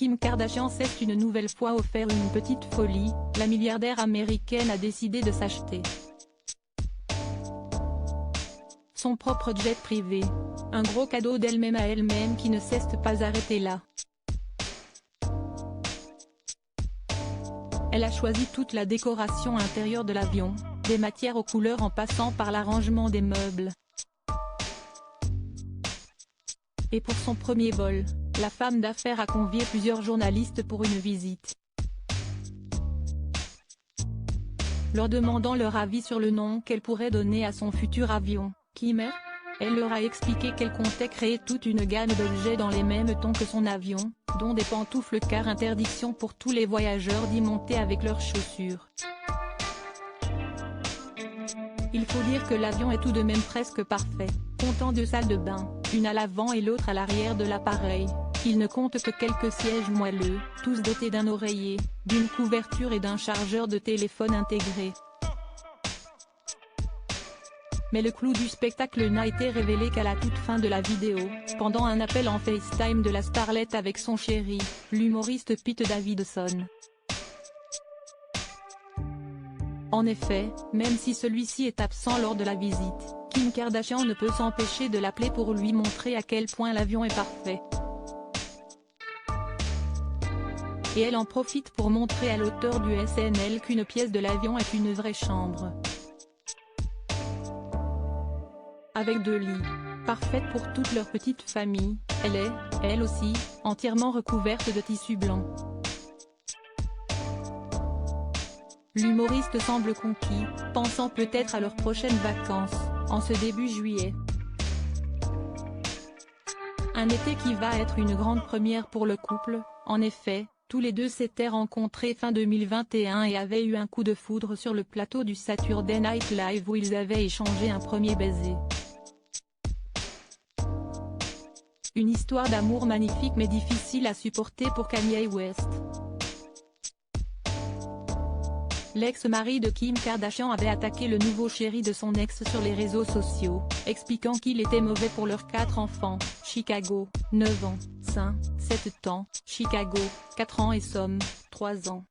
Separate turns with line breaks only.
Kim Kardashian s'est une nouvelle fois offert une petite folie, la milliardaire américaine a décidé de s'acheter son propre jet privé. Un gros cadeau d'elle-même à elle-même qui ne cesse pas arrêter là. Elle a choisi toute la décoration intérieure de l'avion, des matières aux couleurs en passant par l'arrangement des meubles. Et pour son premier vol, la femme d'affaires a convié plusieurs journalistes pour une visite. Leur demandant leur avis sur le nom qu'elle pourrait donner à son futur avion, Kim, elle leur a expliqué qu'elle comptait créer toute une gamme d'objets dans les mêmes tons que son avion, dont des pantoufles car interdiction pour tous les voyageurs d'y monter avec leurs chaussures. Il faut dire que l'avion est tout de même presque parfait, comptant 2 salles de bain, une à l'avant et l'autre à l'arrière de l'appareil. Il ne compte que quelques sièges moelleux, tous dotés d'un oreiller, d'une couverture et d'un chargeur de téléphone intégré. Mais le clou du spectacle n'a été révélé qu'à la toute fin de la vidéo, pendant un appel en FaceTime de la starlette avec son chéri, l'humoriste Pete Davidson. En effet, même si celui-ci est absent lors de la visite, Kim Kardashian ne peut s'empêcher de l'appeler pour lui montrer à quel point l'avion est parfait. Et elle en profite pour montrer à l'auteur du SNL qu'une pièce de l'avion est une vraie chambre. Avec 2 lits, parfaite pour toute leur petite famille, elle est, elle aussi, entièrement recouverte de tissu blanc. L'humoriste semble conquis, pensant peut-être à leurs prochaines vacances, en ce début juillet. Un été qui va être une grande première pour le couple, en effet, tous les deux s'étaient rencontrés fin 2021 et avaient eu un coup de foudre sur le plateau du Saturday Night Live où ils avaient échangé un premier baiser. Une histoire d'amour magnifique mais difficile à supporter pour Kanye West. L'ex-mari de Kim Kardashian avait attaqué le nouveau chéri de son ex sur les réseaux sociaux, expliquant qu'il était mauvais pour leurs 4 enfants, Chicago, 9 ans, St. 7 ans, Chicago, 4 ans et Somme, 3 ans.